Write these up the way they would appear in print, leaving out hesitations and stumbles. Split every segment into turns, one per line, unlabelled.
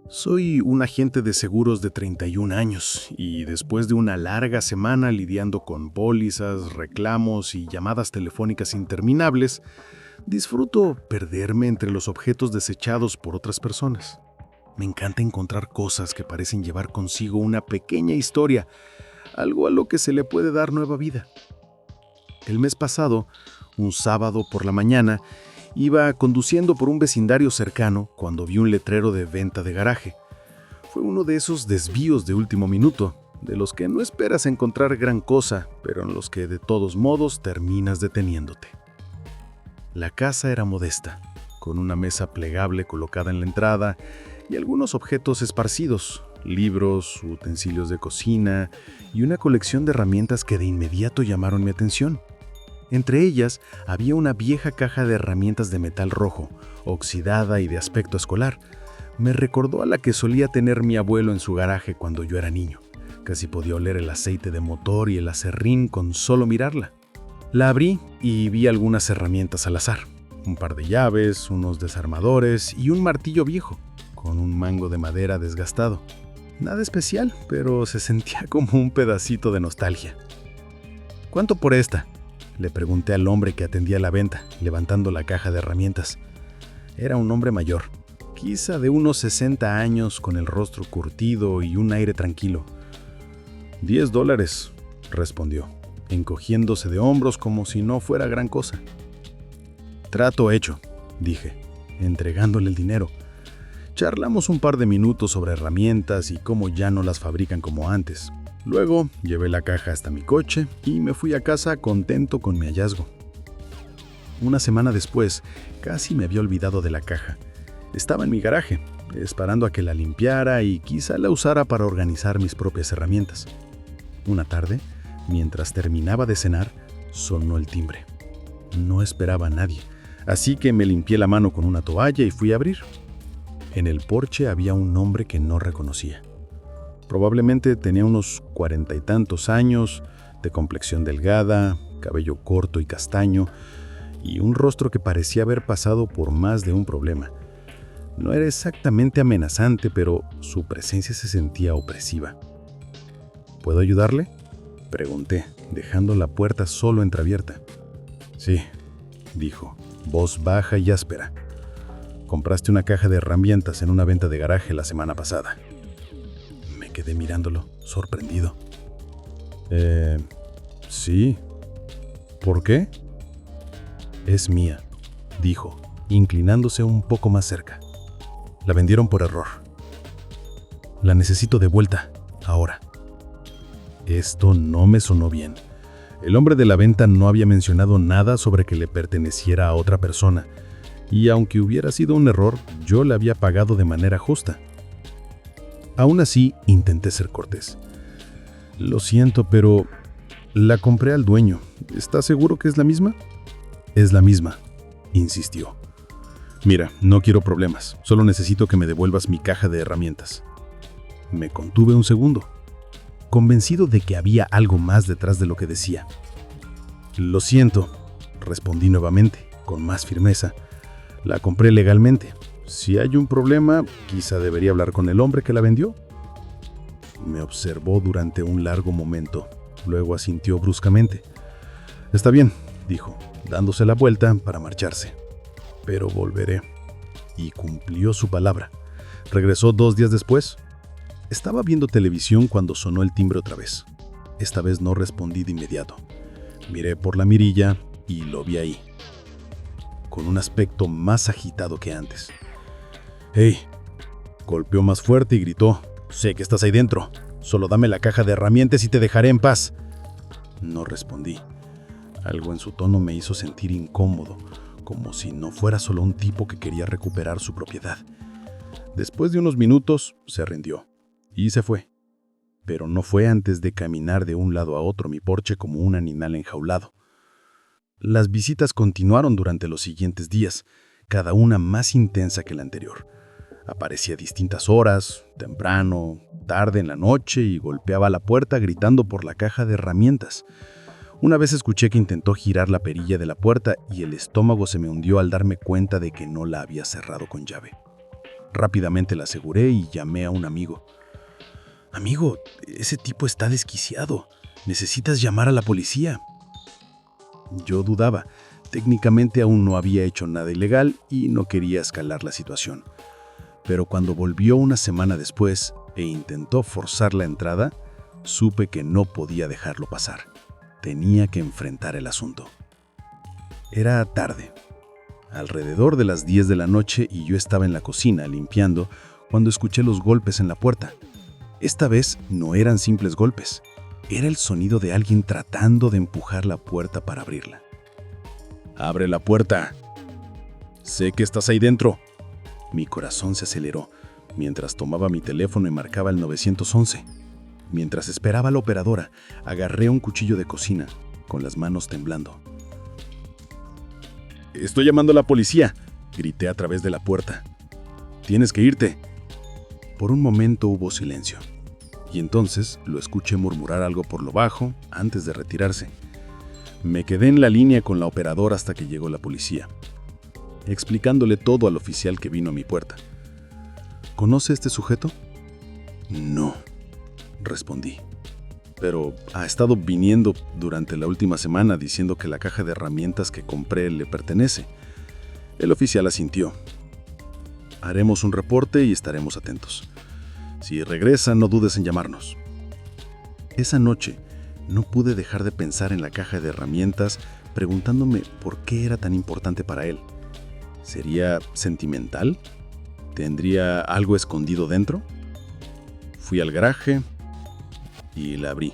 Soy un agente de seguros de 31 años y después de una larga semana lidiando con pólizas, reclamos y llamadas telefónicas interminables, disfruto perderme entre los objetos desechados por otras personas. Me encanta encontrar cosas que parecen llevar consigo una pequeña historia, algo a lo que se le puede dar nueva vida. El mes pasado, un sábado por la mañana, iba conduciendo por un vecindario cercano cuando vi un letrero de venta de garaje. Fue uno de esos desvíos de último minuto, de los que no esperas encontrar gran cosa, pero en los que de todos modos terminas deteniéndote. La casa era modesta, con una mesa plegable colocada en la entrada y algunos objetos esparcidos, libros, utensilios de cocina y una colección de herramientas que de inmediato llamaron mi atención. Entre ellas había una vieja caja de herramientas de metal rojo, oxidada y de aspecto escolar. Me recordó a la que solía tener mi abuelo en su garaje cuando yo era niño. Casi podía oler el aceite de motor y el aserrín con solo mirarla. La abrí y vi algunas herramientas al azar. Un par de llaves, unos desarmadores y un martillo viejo, con un mango de madera desgastado. Nada especial, pero se sentía como un pedacito de nostalgia. ¿Cuánto por esta?, le pregunté al hombre que atendía la venta, levantando la caja de herramientas. Era un hombre mayor, quizá de unos 60 años, con el rostro curtido y un aire tranquilo. $10, respondió, encogiéndose de hombros como si no fuera gran cosa. Trato hecho, dije, entregándole el dinero. Charlamos un par de minutos sobre herramientas y cómo ya no las fabrican como antes. Luego llevé la caja hasta mi coche y me fui a casa contento con mi hallazgo. Una semana después, casi me había olvidado de la caja. Estaba en mi garaje, esperando a que la limpiara y quizá la usara para organizar mis propias herramientas. Una tarde, mientras terminaba de cenar, sonó el timbre. No esperaba a nadie, así que me limpié la mano con una toalla y fui a abrir. En el porche había un hombre que no reconocía. Probablemente tenía unos 40 y tantos años, de complexión delgada, cabello corto y castaño, y un rostro que parecía haber pasado por más de un problema. No era exactamente amenazante, pero su presencia se sentía opresiva. ¿Puedo ayudarle?, pregunté, dejando la puerta solo entreabierta. Sí, dijo, voz baja y áspera. Compraste una caja de herramientas en una venta de garaje la semana pasada. Quedé mirándolo, sorprendido. Sí. ¿Por qué? Es mía, dijo, inclinándose un poco más cerca. La vendieron por error. La necesito de vuelta, ahora. Esto no me sonó bien. El hombre de la venta no había mencionado nada sobre que le perteneciera a otra persona, y aunque hubiera sido un error, yo la había pagado de manera justa. Aún así, intenté ser cortés. Lo siento, pero la compré al dueño. ¿Estás seguro que es la misma? Es la misma, insistió. Mira, no quiero problemas. Solo necesito que me devuelvas mi caja de herramientas. Me contuve un segundo, convencido de que había algo más detrás de lo que decía. Lo siento, respondí nuevamente, con más firmeza. La compré legalmente. Si hay un problema, quizá debería hablar con el hombre que la vendió. Me observó durante un largo momento, luego asintió bruscamente. Está bien, dijo, dándose la vuelta para marcharse. Pero volveré. Y cumplió su palabra. Regresó 2 días después. Estaba viendo televisión cuando sonó el timbre otra vez. Esta vez no respondí de inmediato. Miré por la mirilla y lo vi ahí, con un aspecto más agitado que antes. ¡Hey! Golpeó más fuerte y gritó. Sé que estás ahí dentro. Solo dame la caja de herramientas y te dejaré en paz. No respondí. Algo en su tono me hizo sentir incómodo, como si no fuera solo un tipo que quería recuperar su propiedad. Después de unos minutos, se rindió y se fue. Pero no fue antes de caminar de un lado a otro mi porche como un animal enjaulado. Las visitas continuaron durante los siguientes días, cada una más intensa que la anterior. Aparecía a distintas horas, temprano, tarde en la noche, y golpeaba la puerta gritando por la caja de herramientas. Una vez escuché que intentó girar la perilla de la puerta y el estómago se me hundió al darme cuenta de que no la había cerrado con llave. Rápidamente la aseguré y llamé a un amigo. «Amigo, ese tipo está desquiciado. Necesitas llamar a la policía». Yo dudaba. Técnicamente aún no había hecho nada ilegal y no quería escalar la situación. Pero cuando volvió una semana después e intentó forzar la entrada, supe que no podía dejarlo pasar. Tenía que enfrentar el asunto. Era tarde, alrededor de las 10 de la noche, y yo estaba en la cocina limpiando cuando escuché los golpes en la puerta. Esta vez no eran simples golpes. Era el sonido de alguien tratando de empujar la puerta para abrirla. «¡Abre la puerta! Sé que estás ahí dentro». Mi corazón se aceleró mientras tomaba mi teléfono y marcaba el 911. Mientras esperaba a la operadora, agarré un cuchillo de cocina, con las manos temblando. «Estoy llamando a la policía», grité a través de la puerta. «Tienes que irte». Por un momento hubo silencio, y entonces lo escuché murmurar algo por lo bajo antes de retirarse. Me quedé en la línea con la operadora hasta que llegó la policía, explicándole todo al oficial que vino a mi puerta. «¿Conoce a este sujeto?» «No», respondí. «Pero ha estado viniendo durante la última semana diciendo que la caja de herramientas que compré le pertenece». El oficial asintió. «Haremos un reporte y estaremos atentos. Si regresa, no dudes en llamarnos». Esa noche no pude dejar de pensar en la caja de herramientas, preguntándome por qué era tan importante para él. ¿Sería sentimental? ¿Tendría algo escondido dentro? Fui al garaje y la abrí.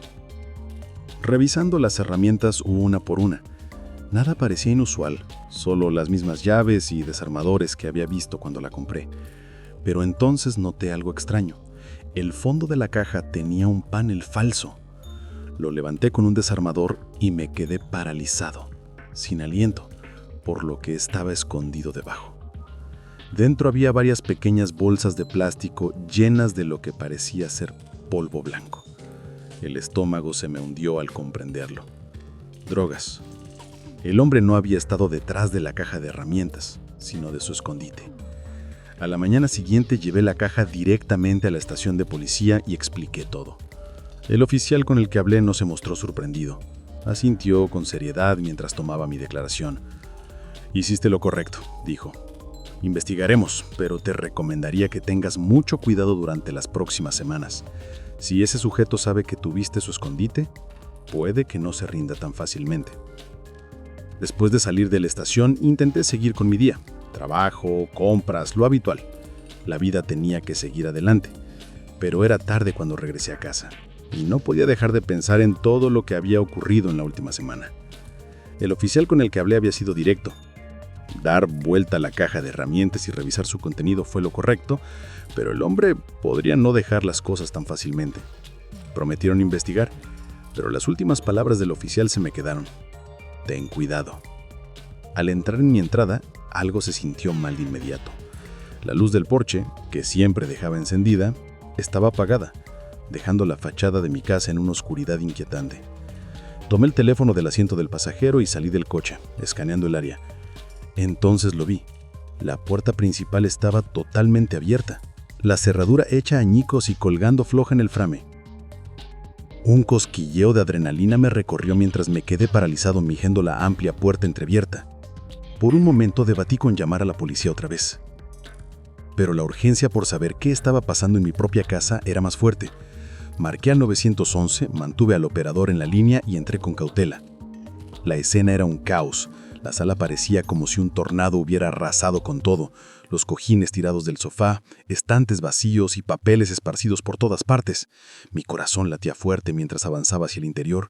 Revisando las herramientas una por una, nada parecía inusual, solo las mismas llaves y desarmadores que había visto cuando la compré. Pero entonces noté algo extraño. El fondo de la caja tenía un panel falso. Lo levanté con un desarmador y me quedé paralizado, sin aliento, por lo que estaba escondido debajo. Dentro había varias pequeñas bolsas de plástico llenas de lo que parecía ser polvo blanco. El estómago se me hundió al comprenderlo. Drogas. El hombre no había estado detrás de la caja de herramientas, sino de su escondite. A la mañana siguiente llevé la caja directamente a la estación de policía y expliqué todo. El oficial con el que hablé no se mostró sorprendido. Asintió con seriedad mientras tomaba mi declaración. «Hiciste lo correcto», dijo. «Investigaremos, pero te recomendaría que tengas mucho cuidado durante las próximas semanas. Si ese sujeto sabe que tuviste su escondite, puede que no se rinda tan fácilmente». Después de salir de la estación, intenté seguir con mi día. Trabajo, compras, lo habitual. La vida tenía que seguir adelante. Pero era tarde cuando regresé a casa, y no podía dejar de pensar en todo lo que había ocurrido en la última semana. El oficial con el que hablé había sido directo. Dar vuelta a la caja de herramientas y revisar su contenido fue lo correcto, pero el hombre podría no dejar las cosas tan fácilmente. Prometieron investigar, pero las últimas palabras del oficial se me quedaron. «Ten cuidado». Al entrar en mi entrada, algo se sintió mal de inmediato. La luz del porche, que siempre dejaba encendida, estaba apagada, dejando la fachada de mi casa en una oscuridad inquietante. Tomé el teléfono del asiento del pasajero y salí del coche, escaneando el área. Entonces lo vi. La puerta principal estaba totalmente abierta, la cerradura hecha añicos y colgando floja en el frame. Un cosquilleo de adrenalina me recorrió mientras me quedé paralizado midiendo la amplia puerta entreabierta. Por un momento debatí con llamar a la policía otra vez. Pero la urgencia por saber qué estaba pasando en mi propia casa era más fuerte. Marqué al 911, mantuve al operador en la línea y entré con cautela. La escena era un caos. La sala parecía como si un tornado hubiera arrasado con todo. Los cojines tirados del sofá, estantes vacíos y papeles esparcidos por todas partes. Mi corazón latía fuerte mientras avanzaba hacia el interior.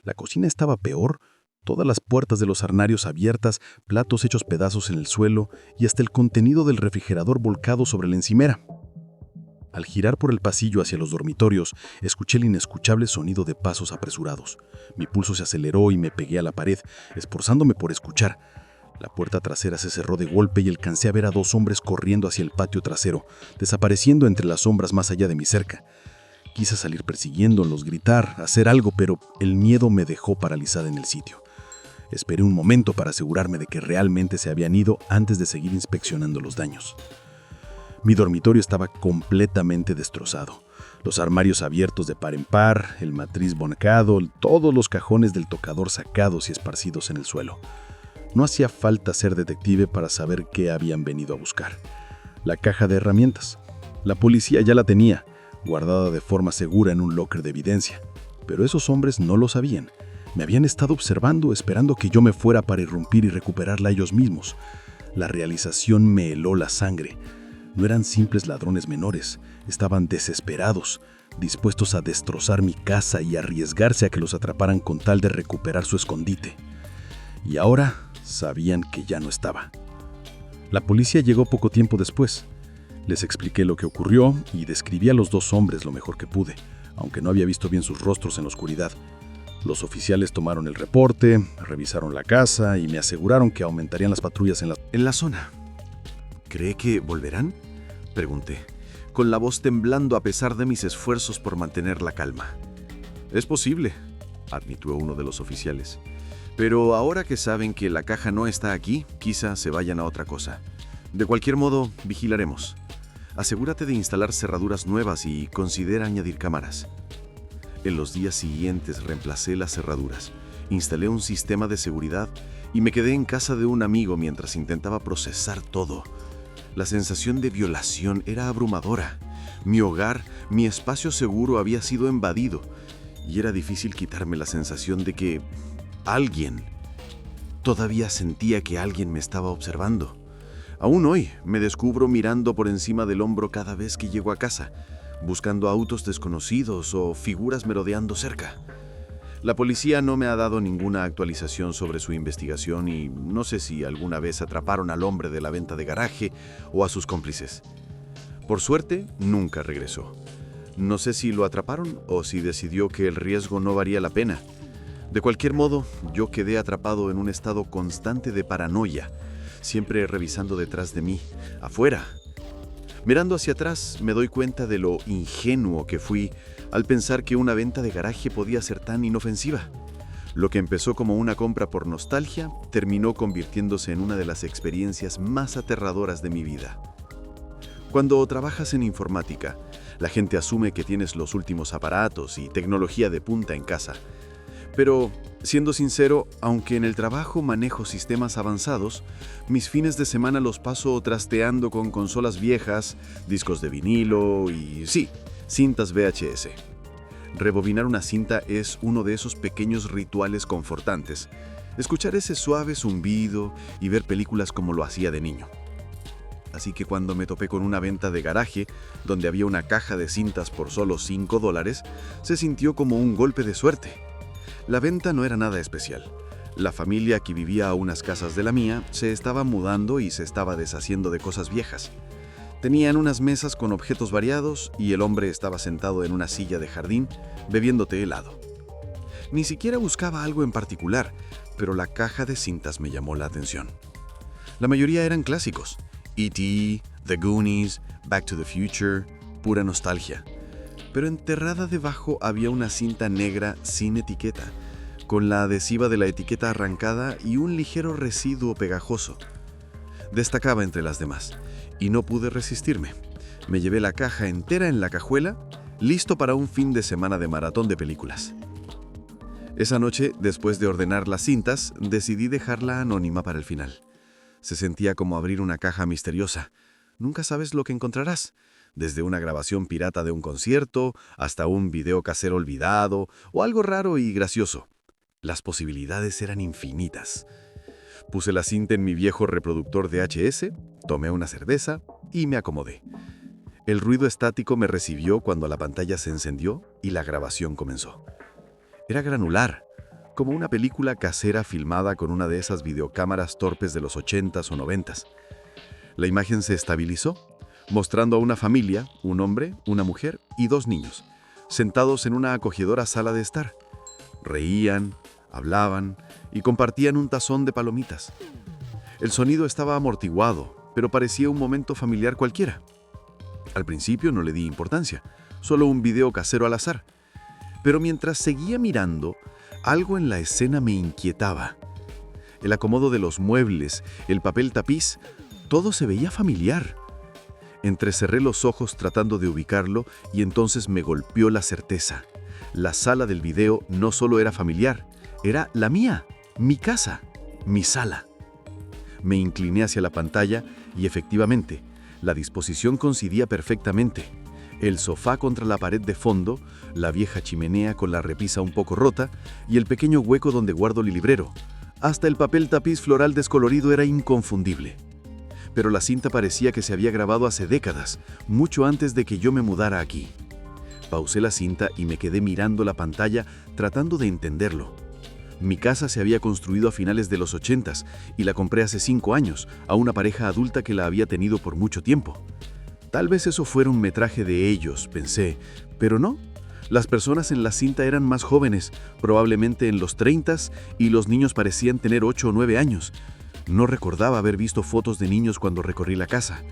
La cocina estaba peor. Todas las puertas de los armarios abiertas, platos hechos pedazos en el suelo y hasta el contenido del refrigerador volcado sobre la encimera. Al girar por el pasillo hacia los dormitorios, escuché el inescuchable sonido de pasos apresurados. Mi pulso se aceleró y me pegué a la pared, esforzándome por escuchar. La puerta trasera se cerró de golpe y alcancé a ver a dos hombres corriendo hacia el patio trasero, desapareciendo entre las sombras más allá de mi cerca. Quise salir persiguiéndolos, gritar, hacer algo, pero el miedo me dejó paralizada en el sitio. Esperé un momento para asegurarme de que realmente se habían ido antes de seguir inspeccionando los daños. Mi dormitorio estaba completamente destrozado. Los armarios abiertos de par en par, el matriz volcado, todos los cajones del tocador sacados y esparcidos en el suelo. No hacía falta ser detective para saber qué habían venido a buscar. La caja de herramientas. La policía ya la tenía, guardada de forma segura en un locker de evidencia. Pero esos hombres no lo sabían. Me habían estado observando, esperando que yo me fuera para irrumpir y recuperarla ellos mismos. La realización me heló la sangre. No eran simples ladrones menores, estaban desesperados, dispuestos a destrozar mi casa y arriesgarse a que los atraparan con tal de recuperar su escondite. Y ahora sabían que ya no estaba. La policía llegó poco tiempo después. Les expliqué lo que ocurrió y describí a los dos hombres lo mejor que pude, aunque no había visto bien sus rostros en la oscuridad. Los oficiales tomaron el reporte, revisaron la casa y me aseguraron que aumentarían las patrullas en la zona.
¿Cree que volverán?, pregunté, con la voz temblando a pesar de mis esfuerzos por mantener la calma. Es posible, admitió uno de los oficiales. Pero ahora que saben que la caja no está aquí, quizá se vayan a otra cosa. De cualquier modo, vigilaremos. Asegúrate de instalar cerraduras nuevas y considera añadir cámaras. En los días siguientes reemplacé las cerraduras, instalé un sistema de seguridad y me quedé en casa de un amigo mientras intentaba procesar todo. La sensación de violación era abrumadora. Mi hogar, mi espacio seguro había sido invadido y era difícil quitarme la sensación de que todavía sentía que alguien me estaba observando. Aún hoy me descubro mirando por encima del hombro cada vez que llego a casa, buscando autos desconocidos o figuras merodeando cerca. La policía no me ha dado ninguna actualización sobre su investigación y no sé si alguna vez atraparon al hombre de la venta de garaje o a sus cómplices. Por suerte, nunca regresó. No sé si lo atraparon o si decidió que el riesgo no valía la pena. De cualquier modo, yo quedé atrapado en un estado constante de paranoia, siempre revisando detrás de mí, afuera. Mirando hacia atrás, me doy cuenta de lo ingenuo que fui al pensar que una venta de garaje podía ser tan inofensiva. Lo que empezó como una compra por nostalgia, terminó convirtiéndose en una de las experiencias más aterradoras de mi vida. Cuando trabajas en informática, la gente asume que tienes los últimos aparatos y tecnología de punta en casa. Pero, siendo sincero, aunque en el trabajo manejo sistemas avanzados, mis fines de semana los paso trasteando con consolas viejas, discos de vinilo y, sí, cintas VHS. Rebobinar una cinta es uno de esos pequeños rituales confortantes. Escuchar ese suave zumbido y ver películas como lo hacía de niño. Así que cuando me topé con una venta de garaje, donde había una caja de cintas por solo $5, se sintió como un golpe de suerte. La venta no era nada especial. La familia que vivía a unas casas de la mía se estaba mudando y se estaba deshaciendo de cosas viejas. Tenían unas mesas con objetos variados y el hombre estaba sentado en una silla de jardín bebiendo té helado. Ni siquiera buscaba algo en particular, pero la caja de cintas me llamó la atención. La mayoría eran clásicos: E.T., The Goonies, Back to the Future, pura nostalgia. Pero enterrada debajo había una cinta negra sin etiqueta, con la adhesiva de la etiqueta arrancada y un ligero residuo pegajoso. Destacaba entre las demás, y no pude resistirme. Me llevé la caja entera en la cajuela, listo para un fin de semana de maratón de películas. Esa noche, después de ordenar las cintas, decidí dejarla anónima para el final. Se sentía como abrir una caja misteriosa. Nunca sabes lo que encontrarás. Desde una grabación pirata de un concierto hasta un video casero olvidado o algo raro y gracioso. Las posibilidades eran infinitas. Puse la cinta en mi viejo reproductor VHS, tomé una cerveza y me acomodé. El ruido estático me recibió cuando la pantalla se encendió y la grabación comenzó. Era granular, como una película casera filmada con una de esas videocámaras torpes de los 80s o 90s. La imagen se estabilizó, mostrando a una familia, un hombre, una mujer y 2 niños, sentados en una acogedora sala de estar. Reían, hablaban y compartían un tazón de palomitas. El sonido estaba amortiguado, pero parecía un momento familiar cualquiera. Al principio no le di importancia, solo un video casero al azar. Pero mientras seguía mirando, algo en la escena me inquietaba. El acomodo de los muebles, el papel tapiz, todo se veía familiar. Entrecerré los ojos tratando de ubicarlo y entonces me golpeó la certeza. La sala del video no solo era familiar, era la mía, mi casa, mi sala. Me incliné hacia la pantalla y efectivamente, la disposición coincidía perfectamente. El sofá contra la pared de fondo, la vieja chimenea con la repisa un poco rota y el pequeño hueco donde guardo el librero. Hasta el papel tapiz floral descolorido era inconfundible. Pero la cinta parecía que se había grabado hace décadas, mucho antes de que yo me mudara aquí. Pausé la cinta y me quedé mirando la pantalla tratando de entenderlo. Mi casa se había construido a finales de los 80s y la compré hace 5 años a una pareja adulta que la había tenido por mucho tiempo. Tal vez eso fuera un metraje de ellos, pensé, pero no. Las personas en la cinta eran más jóvenes, probablemente en los 30s, y los niños parecían tener 8 o 9 años. No recordaba haber visto fotos de niños cuando recorrí la casa.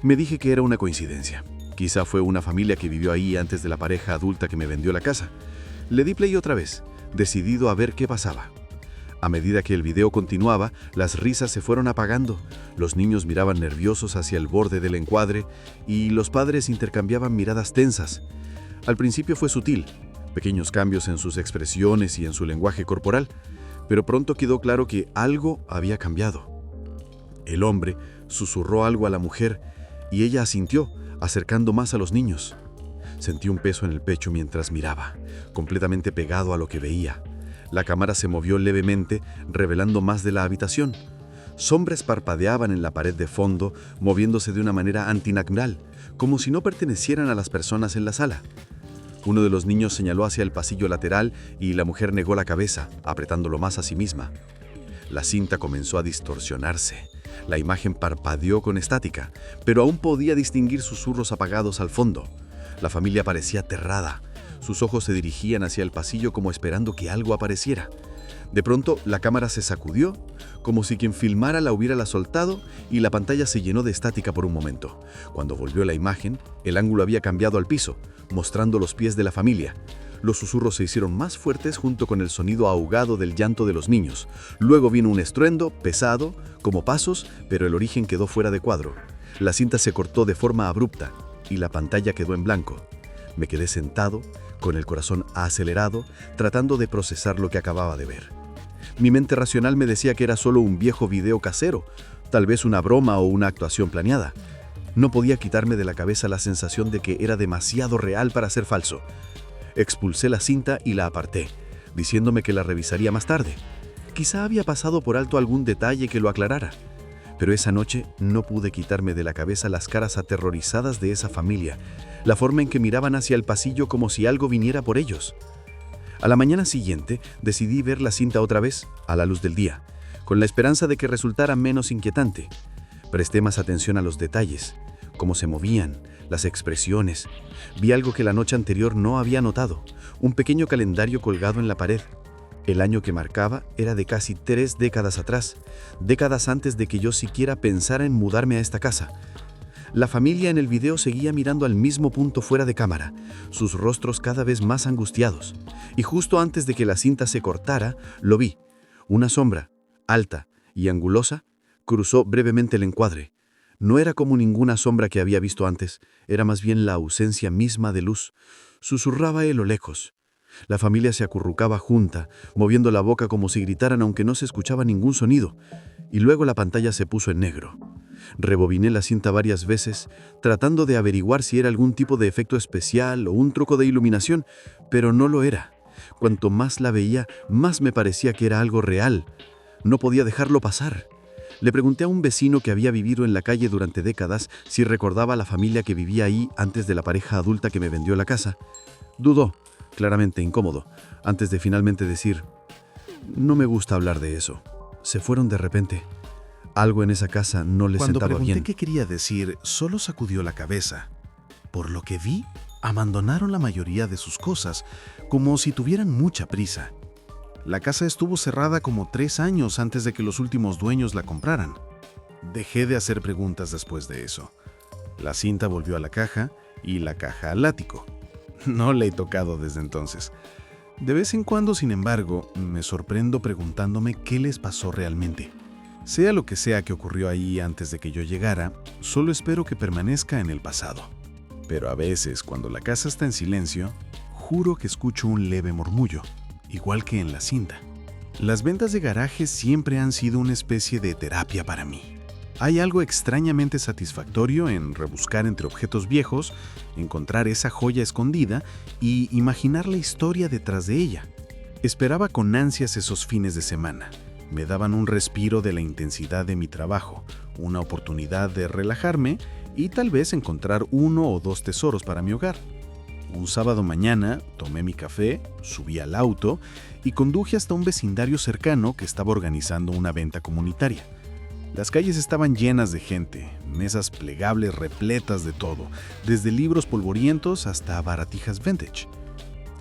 Me dije que era una coincidencia. Quizá fue una familia que vivió ahí antes de la pareja adulta que me vendió la casa. Le di play otra vez, decidido a ver qué pasaba. A medida que el video continuaba, las risas se fueron apagando, los niños miraban nerviosos hacia el borde del encuadre y los padres intercambiaban miradas tensas. Al principio fue sutil, pequeños cambios en sus expresiones y en su lenguaje corporal, pero pronto quedó claro que algo había cambiado. El hombre susurró algo a la mujer y ella asintió, acercando más a los niños. Sentí un peso en el pecho mientras miraba, completamente pegado a lo que veía. La cámara se movió levemente, revelando más de la habitación. Sombras parpadeaban en la pared de fondo, moviéndose de una manera antinatural, como si no pertenecieran a las personas en la sala. Uno de los niños señaló hacia el pasillo lateral y la mujer negó la cabeza, apretándolo más a sí misma. La cinta comenzó a distorsionarse. La imagen parpadeó con estática, pero aún podía distinguir susurros apagados al fondo. La familia parecía aterrada. Sus ojos se dirigían hacia el pasillo como esperando que algo apareciera. De pronto, la cámara se sacudió, como si quien filmara la hubiera soltado, y la pantalla se llenó de estática por un momento. Cuando volvió la imagen, el ángulo había cambiado al piso, mostrando los pies de la familia. Los susurros se hicieron más fuertes junto con el sonido ahogado del llanto de los niños. Luego vino un estruendo, pesado, como pasos, pero el origen quedó fuera de cuadro. La cinta se cortó de forma abrupta, y la pantalla quedó en blanco. Me quedé sentado, con el corazón acelerado, tratando de procesar lo que acababa de ver. Mi mente racional me decía que era solo un viejo video casero, tal vez una broma o una actuación planeada. No podía quitarme de la cabeza la sensación de que era demasiado real para ser falso. Expulsé la cinta y la aparté, diciéndome que la revisaría más tarde. Quizá había pasado por alto algún detalle que lo aclarara. Pero esa noche no pude quitarme de la cabeza las caras aterrorizadas de esa familia, la forma en que miraban hacia el pasillo como si algo viniera por ellos. A la mañana siguiente decidí ver la cinta otra vez, a la luz del día, con la esperanza de que resultara menos inquietante. Presté más atención a los detalles, cómo se movían, las expresiones. Vi algo que la noche anterior no había notado, un pequeño calendario colgado en la pared. El año que marcaba era de casi 3 décadas atrás, décadas antes de que yo siquiera pensara en mudarme a esta casa. La familia en el video seguía mirando al mismo punto fuera de cámara, sus rostros cada vez más angustiados. Y justo antes de que la cinta se cortara, lo vi. Una sombra, alta y angulosa, cruzó brevemente el encuadre. No era como ninguna sombra que había visto antes, era más bien la ausencia misma de luz. Susurraba a lo lejos. La familia se acurrucaba junta, moviendo la boca como si gritaran aunque no se escuchaba ningún sonido. Y luego la pantalla se puso en negro. Rebobiné la cinta varias veces, tratando de averiguar si era algún tipo de efecto especial o un truco de iluminación, pero no lo era. Cuanto más la veía, más me parecía que era algo real. No podía dejarlo pasar. Le pregunté a un vecino que había vivido en la calle durante décadas si recordaba a la familia que vivía ahí antes de la pareja adulta que me vendió la casa. Dudó, claramente incómodo, antes de finalmente decir: «No me gusta hablar de eso. Se fueron de repente. Algo en esa casa no le
Cuando
sentaba
pregunté
bien».
qué quería decir, solo sacudió la cabeza. Por lo que vi, abandonaron la mayoría de sus cosas, como si tuvieran mucha prisa. La casa estuvo cerrada como 3 años antes de que los últimos dueños la compraran. Dejé de hacer preguntas después de eso. La cinta volvió a la caja y la caja al ático. No le he tocado desde entonces. De vez en cuando, sin embargo, me sorprendo preguntándome qué les pasó realmente. Sea lo que sea que ocurrió ahí antes de que yo llegara, solo espero que permanezca en el pasado. Pero a veces, cuando la casa está en silencio, juro que escucho un leve murmullo, igual que en la cinta. Las ventas de garaje siempre han sido una especie de terapia para mí. Hay algo extrañamente satisfactorio en rebuscar entre objetos viejos, encontrar esa joya escondida y imaginar la historia detrás de ella. Esperaba con ansias esos fines de semana. Me daban un respiro de la intensidad de mi trabajo, una oportunidad de relajarme y tal vez encontrar 1 o 2 tesoros para mi hogar. Un sábado mañana tomé mi café, subí al auto y conduje hasta un vecindario cercano que estaba organizando una venta comunitaria. Las calles estaban llenas de gente, mesas plegables repletas de todo, desde libros polvorientos hasta baratijas vintage.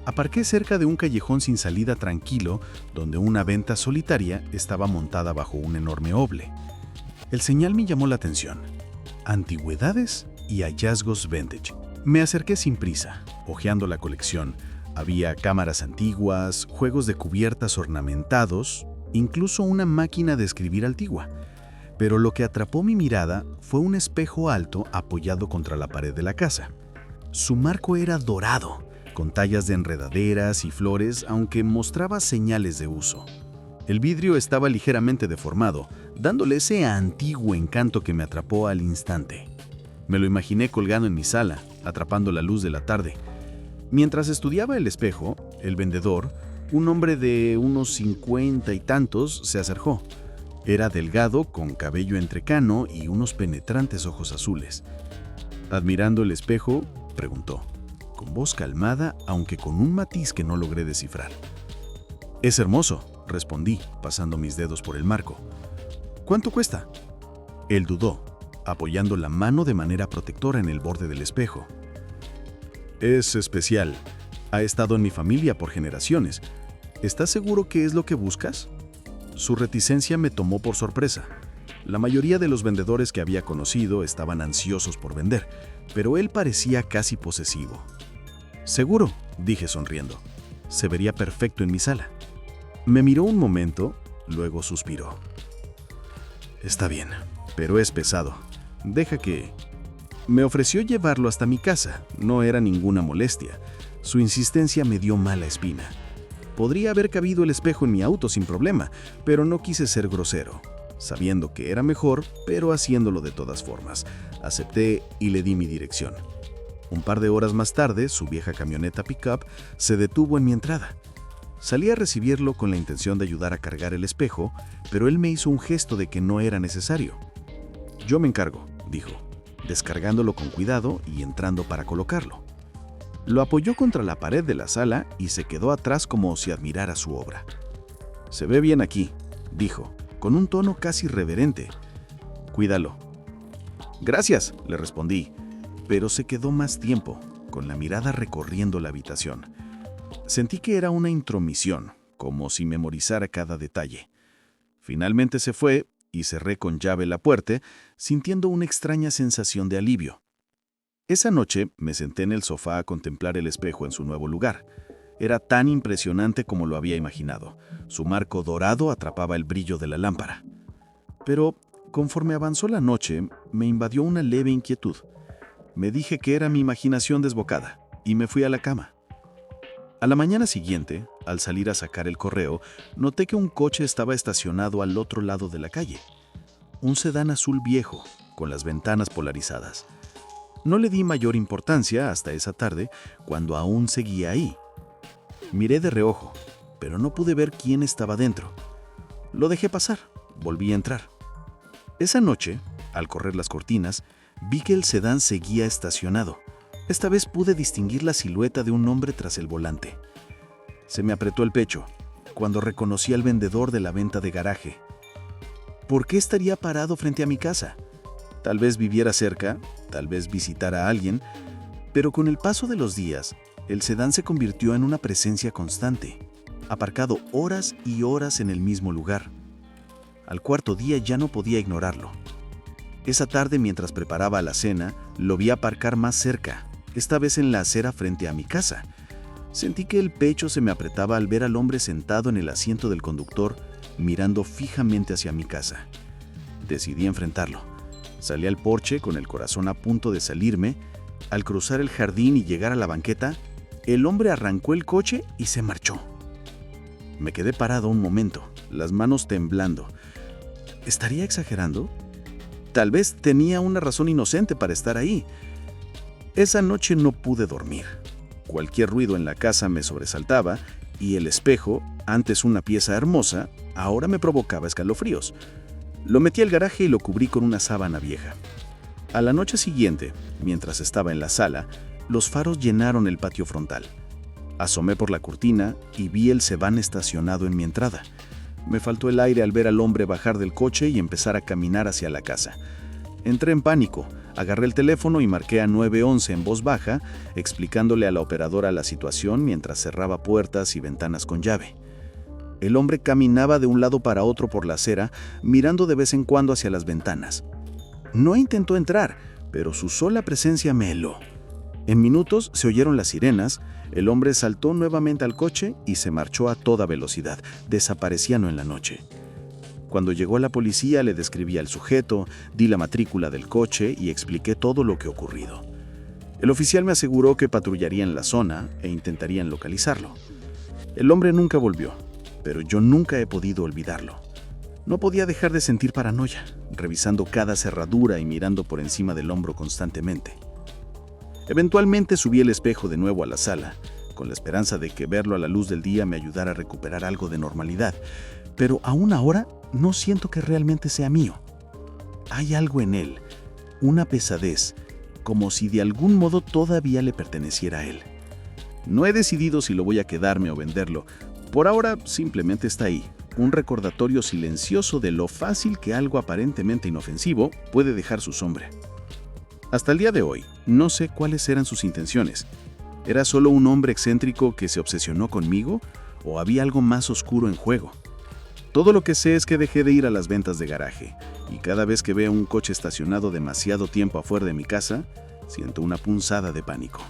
Aparqué cerca de un callejón sin salida tranquilo, donde una venta solitaria estaba montada bajo un enorme oble. El señal me llamó la atención. Antigüedades y hallazgos vintage. Me acerqué sin prisa, hojeando la colección. Había cámaras antiguas, juegos de cubiertas ornamentados, incluso una máquina de escribir antigua. Pero lo que atrapó mi mirada fue un espejo alto apoyado contra la pared de la casa. Su marco era dorado, con tallas de enredaderas y flores, aunque mostraba señales de uso. El vidrio estaba ligeramente deformado, dándole ese antiguo encanto que me atrapó al instante. Me lo imaginé colgando en mi sala, atrapando la luz de la tarde. Mientras estudiaba el espejo, el vendedor, un hombre de unos 50 y tantos, se acercó. Era delgado, con cabello entrecano y unos penetrantes ojos azules. Admirando el espejo, preguntó, con voz calmada, aunque con un matiz que no logré descifrar. «Es hermoso», respondí, pasando mis dedos por el marco. «¿Cuánto cuesta?» Él dudó, apoyando la mano de manera protectora en el borde del espejo. «Es especial. Ha estado en mi familia por generaciones. ¿Estás seguro que es lo que buscas?» Su reticencia me tomó por sorpresa. La mayoría de los vendedores que había conocido estaban ansiosos por vender, pero él parecía casi posesivo. «Seguro», dije sonriendo. «Se vería perfecto en mi sala». Me miró un momento, luego suspiró. «Está bien, pero es pesado. Deja que...» Me ofreció llevarlo hasta mi casa. No era ninguna molestia. Su insistencia me dio mala espina. Podría haber cabido el espejo en mi auto sin problema, pero no quise ser grosero. Sabiendo que era mejor, pero haciéndolo de todas formas. Acepté y le di mi dirección. Un par de horas más tarde, su vieja camioneta pick-up se detuvo en mi entrada. Salí a recibirlo con la intención de ayudar a cargar el espejo, pero él me hizo un gesto de que no era necesario. «Yo me encargo», dijo, descargándolo con cuidado y entrando para colocarlo. Lo apoyó contra la pared de la sala y se quedó atrás como si admirara su obra. «Se ve bien aquí», dijo, con un tono casi reverente. «Cuídalo». «Gracias», le respondí, pero se quedó más tiempo, con la mirada recorriendo la habitación. Sentí que era una intromisión, como si memorizara cada detalle. Finalmente se fue y cerré con llave la puerta, sintiendo una extraña sensación de alivio. Esa noche me senté en el sofá a contemplar el espejo en su nuevo lugar. Era tan impresionante como lo había imaginado. Su marco dorado atrapaba el brillo de la lámpara. Pero, conforme avanzó la noche, me invadió una leve inquietud. Me dije que era mi imaginación desbocada y me fui a la cama. A la mañana siguiente, al salir a sacar el correo, noté que un coche estaba estacionado al otro lado de la calle. Un sedán azul viejo, con las ventanas polarizadas. No le di mayor importancia hasta esa tarde, cuando aún seguía ahí. Miré de reojo, pero no pude ver quién estaba dentro. Lo dejé pasar, volví a entrar. Esa noche, al correr las cortinas, vi que el sedán seguía estacionado. Esta vez pude distinguir la silueta de un hombre tras el volante. Se me apretó el pecho cuando reconocí al vendedor de la venta de garaje. ¿Por qué estaría parado frente a mi casa? Tal vez viviera cerca, tal vez visitara a alguien, pero con el paso de los días, el sedán se convirtió en una presencia constante, aparcado horas y horas en el mismo lugar. Al cuarto día ya no podía ignorarlo. Esa tarde, mientras preparaba la cena, lo vi aparcar más cerca, esta vez en la acera frente a mi casa. Sentí que el pecho se me apretaba al ver al hombre sentado en el asiento del conductor, mirando fijamente hacia mi casa.
Decidí enfrentarlo. Salí al porche con el corazón a punto de salirme. Al cruzar el jardín y llegar a la banqueta, el hombre arrancó el coche y se marchó. Me quedé parado un momento, las manos temblando. ¿Estaría exagerando? Tal vez tenía una razón inocente para estar ahí. Esa noche no pude dormir. Cualquier ruido en la casa me sobresaltaba y el espejo, antes una pieza hermosa, ahora me provocaba escalofríos. Lo metí al garaje y lo cubrí con una sábana vieja. A la noche siguiente, mientras estaba en la sala, los faros llenaron el patio frontal. Asomé por la cortina y vi el sedán estacionado en mi entrada. Me faltó el aire al ver al hombre bajar del coche y empezar a caminar hacia la casa. Entré en pánico, agarré el teléfono y marqué a 911 en voz baja, explicándole a la operadora la situación mientras cerraba puertas y ventanas con llave. El hombre caminaba de un lado para otro por la acera, mirando de vez en cuando hacia las ventanas. No intentó entrar, pero su sola presencia me heló. En minutos se oyeron las sirenas, el hombre saltó nuevamente al coche y se marchó a toda velocidad, desapareciendo en la noche. Cuando llegó la policía le describí al sujeto, di la matrícula del coche y expliqué todo lo que ocurrido. El oficial me aseguró que patrullaría en la zona e intentarían localizarlo. El hombre nunca volvió, pero yo nunca he podido olvidarlo. No podía dejar de sentir paranoia, revisando cada cerradura y mirando por encima del hombro constantemente. Eventualmente subí el espejo de nuevo a la sala, con la esperanza de que verlo a la luz del día me ayudara a recuperar algo de normalidad, pero aún ahora no siento que realmente sea mío. Hay algo en él, una pesadez, como si de algún modo todavía le perteneciera a él. No he decidido si lo voy a quedarme o venderlo. Por ahora simplemente está ahí, un recordatorio silencioso de lo fácil que algo aparentemente inofensivo puede dejar su sombra. Hasta el día de hoy, no sé cuáles eran sus intenciones. ¿Era solo un hombre excéntrico que se obsesionó conmigo o había algo más oscuro en juego? Todo lo que sé es que dejé de ir a las ventas de garaje y cada vez que veo un coche estacionado demasiado tiempo afuera de mi casa, siento una punzada de pánico.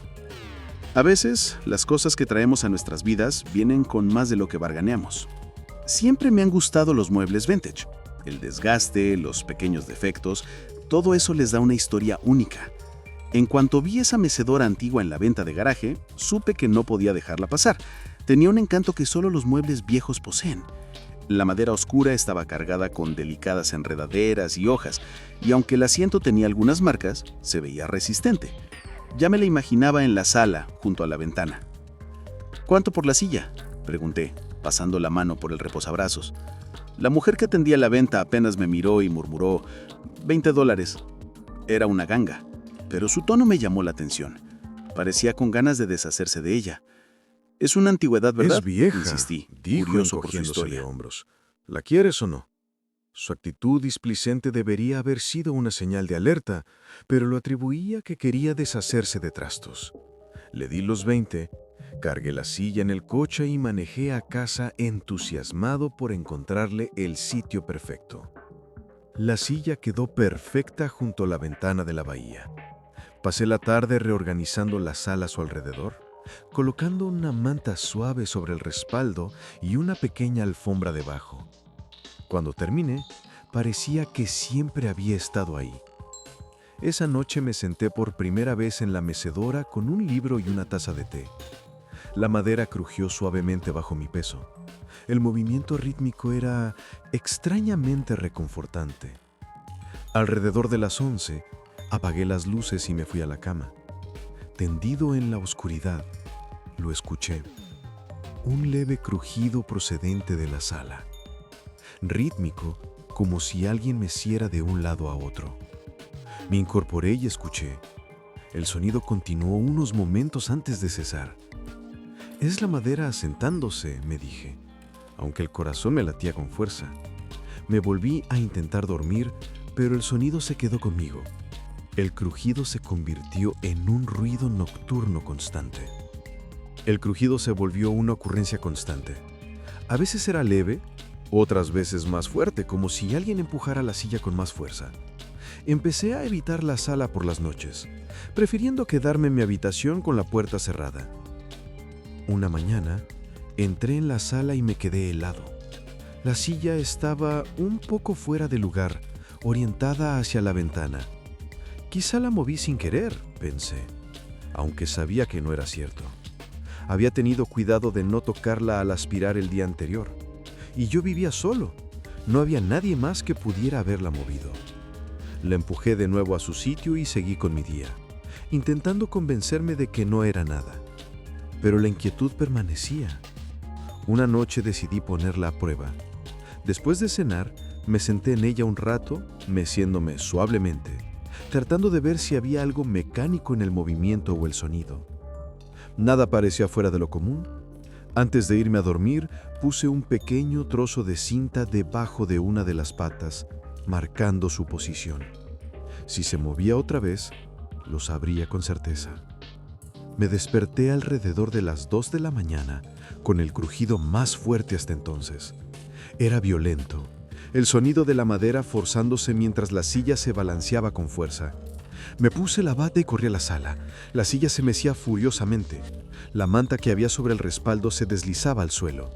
A veces, las cosas que traemos a nuestras vidas vienen con más de lo que barganeamos. Siempre me han gustado los muebles vintage. El desgaste, los pequeños defectos, todo eso les da una historia única. En cuanto vi esa mecedora antigua en la venta de garaje, supe que no podía dejarla pasar. Tenía un encanto que solo los muebles viejos poseen. La madera oscura estaba cargada con delicadas enredaderas y hojas, y aunque el asiento tenía algunas marcas, se veía resistente. Ya me la imaginaba en la sala, junto a la ventana. ¿Cuánto por la silla?, pregunté, pasando la mano por el reposabrazos. La mujer que atendía la venta apenas me miró y murmuró, $20. Era una ganga, pero su tono me llamó la atención. Parecía con ganas de deshacerse de ella. Es una antigüedad, ¿verdad?
Es vieja,
Insistí,
dijo
curioso por su
encogiéndose de
historia.
hombros. ¿La quieres o no? Su actitud displicente debería haber sido una señal de alerta, pero lo atribuía a que quería deshacerse de trastos. Le di los 20, cargué la silla en el coche y manejé a casa entusiasmado por encontrarle el sitio perfecto. La silla quedó perfecta junto a la ventana de la bahía. Pasé la tarde reorganizando la sala a su alrededor, colocando una manta suave sobre el respaldo y una pequeña alfombra debajo. Cuando terminé, parecía que siempre había estado ahí. Esa noche me senté por primera vez en la mecedora con un libro y una taza de té. La madera crujió suavemente bajo mi peso. El movimiento rítmico era extrañamente reconfortante. Alrededor de las 11, apagué las luces y me fui a la cama. Tendido en la oscuridad, lo escuché. Un leve crujido procedente de la sala. Rítmico, como si alguien meciera de un lado a otro. Me incorporé y escuché. El sonido continuó unos momentos antes de cesar. Es la madera asentándose, me dije, aunque el corazón me latía con fuerza. Me volví a intentar dormir, pero el sonido se quedó conmigo. El crujido se convirtió en un ruido nocturno constante. El crujido se volvió una ocurrencia constante. A veces era leve, otras veces más fuerte, como si alguien empujara la silla con más fuerza. Empecé a evitar la sala por las noches, prefiriendo quedarme en mi habitación con la puerta cerrada. Una mañana, entré en la sala y me quedé helado. La silla estaba un poco fuera de lugar, orientada hacia la ventana. Quizá la moví sin querer, pensé, aunque sabía que no era cierto. Había tenido cuidado de no tocarla al aspirar el día anterior, y yo vivía solo. No había nadie más que pudiera haberla movido. La empujé de nuevo a su sitio y seguí con mi día, intentando convencerme de que no era nada. Pero la inquietud permanecía. Una noche decidí ponerla a prueba. Después de cenar, me senté en ella un rato, meciéndome suavemente, tratando de ver si había algo mecánico en el movimiento o el sonido. Nada parecía fuera de lo común. Antes de irme a dormir, puse un pequeño trozo de cinta debajo de una de las patas, marcando su posición. Si se movía otra vez, lo sabría con certeza. Me desperté alrededor de las 2 de la mañana, con el crujido más fuerte hasta entonces. Era violento, el sonido de la madera forzándose mientras la silla se balanceaba con fuerza. Me puse la bata y corrí a la sala. La silla se mecía furiosamente. La manta que había sobre el respaldo se deslizaba al suelo.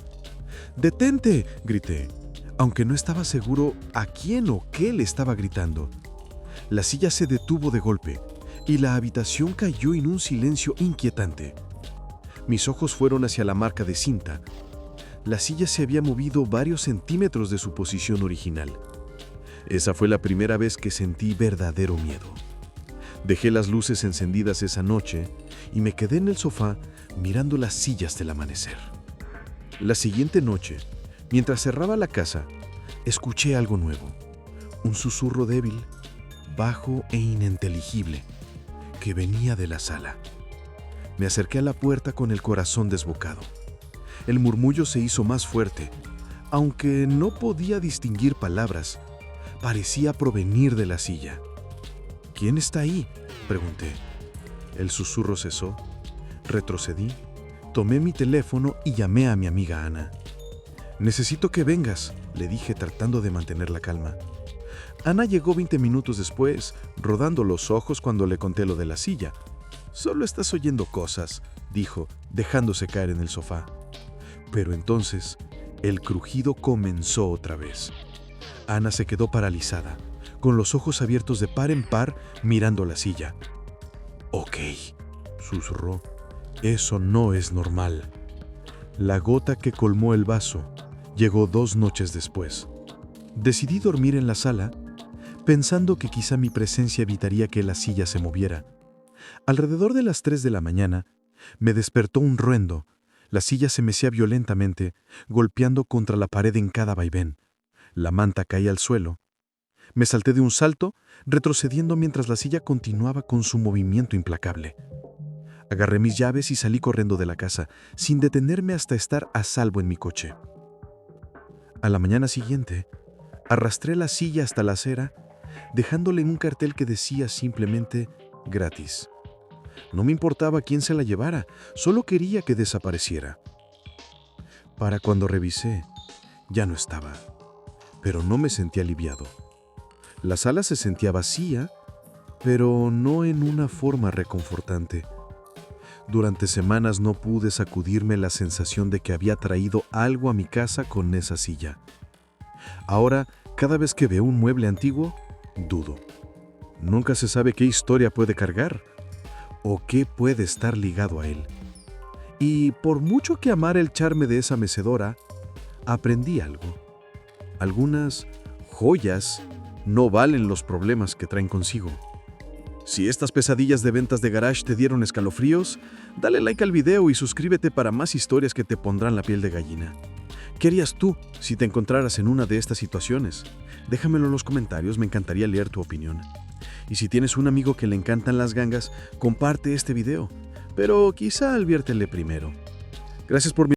¡Detente!, grité, aunque no estaba seguro a quién o qué le estaba gritando. La silla se detuvo de golpe y la habitación cayó en un silencio inquietante. Mis ojos fueron hacia la marca de cinta. La silla se había movido varios centímetros de su posición original. Esa fue la primera vez que sentí verdadero miedo. Dejé las luces encendidas esa noche y me quedé en el sofá mirando las sillas del amanecer. La siguiente noche, mientras cerraba la casa, escuché algo nuevo. Un susurro débil, bajo e ininteligible, que venía de la sala. Me acerqué a la puerta con el corazón desbocado. El murmullo se hizo más fuerte, aunque no podía distinguir palabras. Parecía provenir de la silla. ¿Quién está ahí?, pregunté. El susurro cesó. Retrocedí, tomé mi teléfono y llamé a mi amiga Ana. «Necesito que vengas», le dije tratando de mantener la calma. Ana llegó 20 minutos después, rodando los ojos cuando le conté lo de la silla. «Solo estás oyendo cosas», dijo, dejándose caer en el sofá. Pero entonces, el crujido comenzó otra vez. Ana se quedó paralizada, con los ojos abiertos de par en par, mirando la silla. «Ok», susurró, «eso no es normal». La gota que colmó el vaso llegó 2 noches después. Decidí dormir en la sala, pensando que quizá mi presencia evitaría que la silla se moviera. Alrededor de las 3 de la mañana, me despertó un ruendo. La silla se mecía violentamente, golpeando contra la pared en cada vaivén. La manta caía al suelo. Me salté de un salto, retrocediendo mientras la silla continuaba con su movimiento implacable. Agarré mis llaves y salí corriendo de la casa, sin detenerme hasta estar a salvo en mi coche. A la mañana siguiente, arrastré la silla hasta la acera, dejándole un cartel que decía simplemente «gratis». No me importaba quién se la llevara, solo quería que desapareciera. Para cuando revisé, ya no estaba, pero no me sentí aliviado. La sala se sentía vacía, pero no en una forma reconfortante. Durante semanas no pude sacudirme la sensación de que había traído algo a mi casa con esa silla. Ahora, cada vez que veo un mueble antiguo, dudo. Nunca se sabe qué historia puede cargar o qué puede estar ligado a él. Y por mucho que amara el charme de esa mecedora, aprendí algo. Algunas joyas no valen los problemas que traen consigo. Si estas pesadillas de ventas de garage te dieron escalofríos, dale like al video y suscríbete para más historias que te pondrán la piel de gallina. ¿Qué harías tú si te encontraras en una de estas situaciones? Déjamelo en los comentarios, me encantaría leer tu opinión. Y si tienes un amigo que le encantan las gangas, comparte este video, pero quizá adviértele primero. Gracias por